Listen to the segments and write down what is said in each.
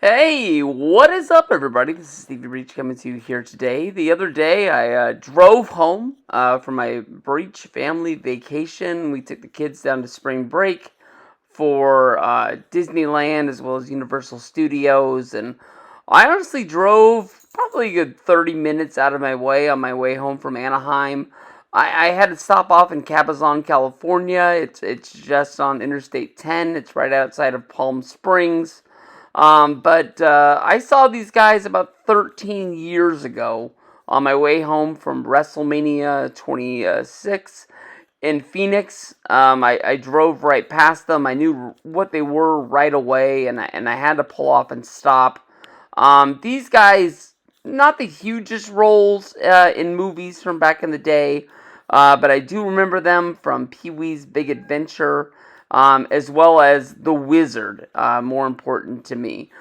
Hey, what is up, everybody? This is Stevie Breach coming to you here today. The other day, I drove home from my Breach family vacation. We took the kids down to spring break for Disneyland as well as Universal Studios, and I honestly drove probably a good 30 minutes out of my way on my way home from Anaheim. I had to stop off in Cabazon, California. It's just on Interstate 10. It's right outside of Palm Springs. But I saw these guys about 13 years ago on my way home from WrestleMania 26 in Phoenix. I drove right past them. I knew what they were right away, and I had to pull off and stop. These guys, not the hugest roles in movies from back in the day, but I do remember them from Pee-wee's Big Adventure, as well as The Wizard, more important to me.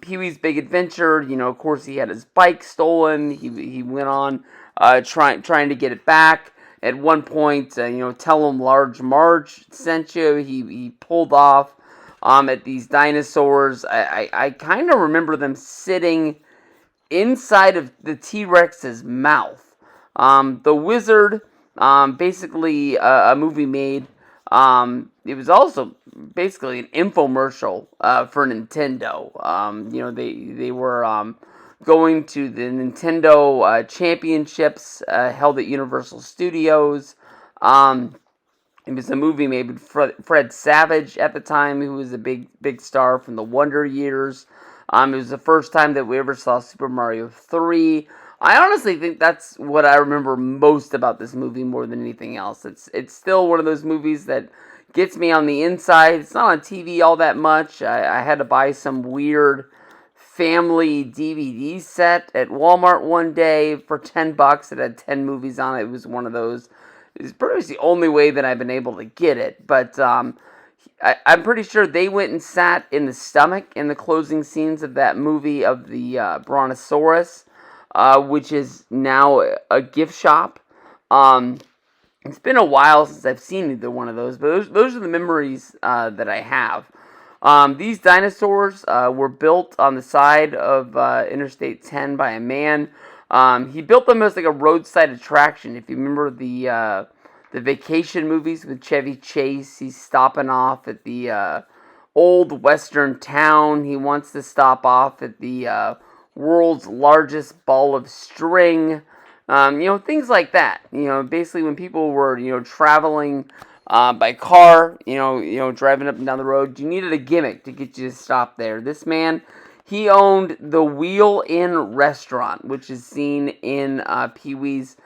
Pee-wee's Big Adventure, of course, he had his bike stolen. He went on trying to get it back. At one point, tell him Large Marge sent you. He pulled off at these dinosaurs. I kind of remember them sitting inside of the T-Rex's mouth. The Wizard, basically a movie made. It was also basically an infomercial for Nintendo. They were going to the Nintendo Championships held at Universal Studios. It was a movie made with Fred Savage at the time, who was a big star from the Wonder Years. It was the first time that we ever saw Super Mario 3. I honestly think that's what I remember most about this movie more than anything else. It's still one of those movies that gets me on the inside. It's not on TV all that much. I had to buy some weird family DVD set at Walmart one day for $10. It had 10 movies on it. It was one of those. It's pretty much the only way that I've been able to get it. But I'm pretty sure they went and sat in the stomach in the closing scenes of that movie of the Brontosaurus, which is now a gift shop. It's been a while since I've seen either one of those, but those are the memories that I have. These dinosaurs were built on the side of Interstate 10 by a man. He built them as like a roadside attraction. If you remember the vacation movies with Chevy Chase, he's stopping off at the old western town. He wants to stop off at the world's largest ball of string. Things like that. Basically when people were, traveling by car, driving up and down the road, you needed a gimmick to get you to stop there. This man, he owned the Wheel Inn restaurant, which is seen in Pee-wee's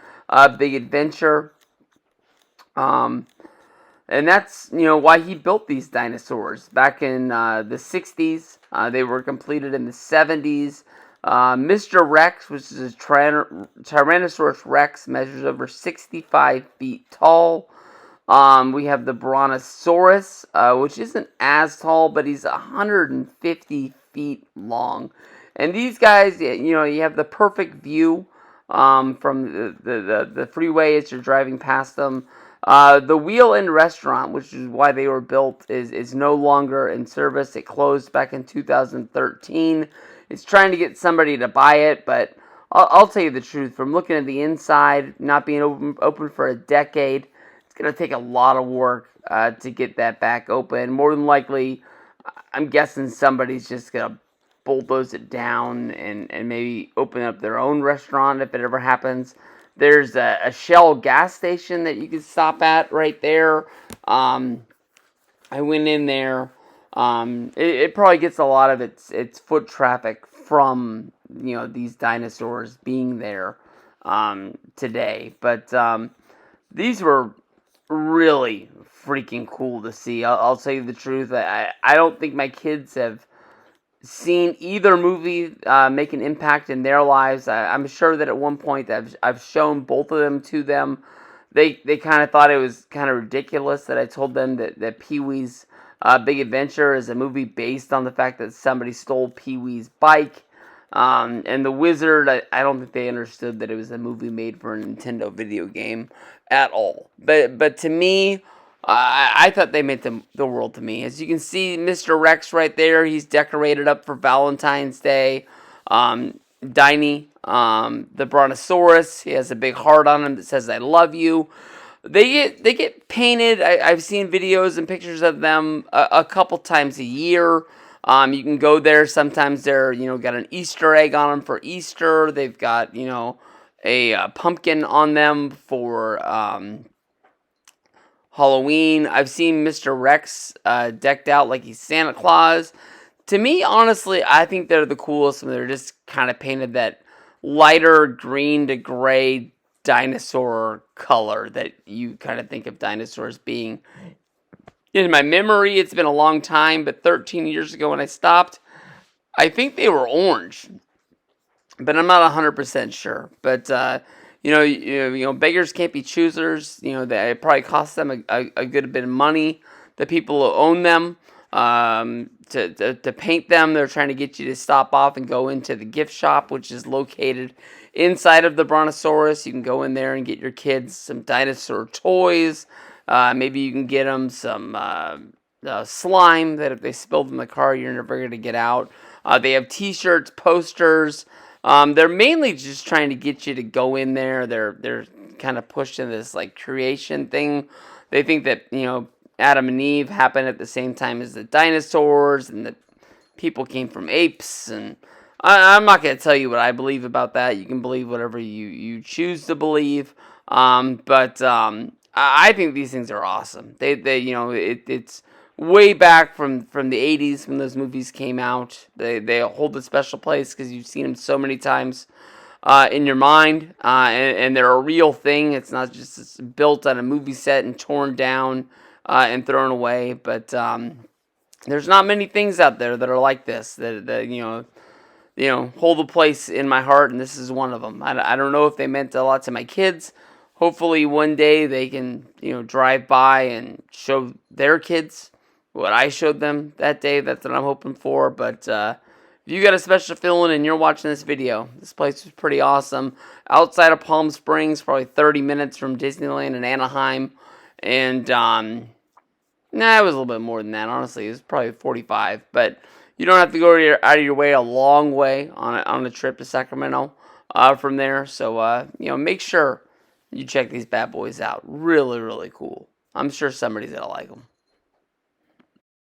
Big Adventure. And that's, why he built these dinosaurs. Back in the 60s, they were completed in the 70s. Mr. Rex, which is a Tyrannosaurus Rex, measures over 65 feet tall. We have the Brontosaurus, which isn't as tall, but he's 150 feet long. And these guys, you have the perfect view from the freeway as you're driving past them. The Wheel Inn restaurant, which is why they were built, is no longer in service. It closed back in 2013. It's trying to get somebody to buy it, but I'll tell you the truth. From looking at the inside, not being open for a decade, it's going to take a lot of work to get that back open. More than likely, I'm guessing somebody's just going to bulldoze it down and maybe open up their own restaurant if it ever happens. There's a Shell gas station that you can stop at right there. I went in there. It probably gets a lot of its foot traffic from these dinosaurs being there today. But these were really freaking cool to see. I'll tell you the truth. I don't think my kids have seen either movie make an impact in their lives. I'm sure that at one point I've shown both of them to them. They kind of thought it was kind of ridiculous that I told them that Pee-wee's Big Adventure is a movie based on the fact that somebody stole Pee-wee's bike. And The Wizard, I don't think they understood that it was a movie made for a Nintendo video game at all. But to me, I thought they meant the world to me. As you can see, Mr. Rex right there, he's decorated up for Valentine's Day. The Brontosaurus, he has a big heart on him that says "I love you." They get painted. I've seen videos and pictures of them a couple times a year. You can go there. Sometimes they're got an Easter egg on them for Easter. They've got a pumpkin on them for Halloween. I've seen Mr. Rex decked out like he's Santa Claus. To me, honestly, I think they're the coolest when they're just kind of painted that lighter green to gray dinosaur color that you kind of think of dinosaurs being. In my memory, it's been a long time, but 13 years ago when I stopped, I think they were orange, but I'm not 100% sure. But beggars can't be choosers. That it probably costs them a good bit of money. The people who own them to paint them, they're trying to get you to stop off and go into the gift shop, which is located inside of the Brontosaurus. You can go in there and get your kids some dinosaur toys. Maybe you can get them some slime that if they spilled in the car, you're never going to get out. They have T-shirts, posters. They're mainly just trying to get you to go in there. They're kind of pushing this like creation thing. They think that Adam and Eve happened at the same time as the dinosaurs, and that people came from apes. And I'm not going to tell you what I believe about that. You can believe whatever you choose to believe. But I think these things are awesome. It's way back from the 80s when those movies came out. They hold a special place because you've seen them so many times in your mind, and they're a real thing. It's not just built on a movie set and torn down and thrown away. But there's not many things out there that are like this that hold a place in my heart, and this is one of them. I don't know if they meant a lot to my kids. Hopefully one day they can drive by and show their kids what I showed them that day. That's what I'm hoping for. But if you got a special feeling and you're watching this video, this place was pretty awesome. Outside of Palm Springs, probably 30 minutes from Disneyland in Anaheim. And it was a little bit more than that, honestly. It was probably 45. But you don't have to go out of your way a long way on a trip to Sacramento from there. So, make sure you check these bad boys out. Really, really cool. I'm sure somebody's going to like them.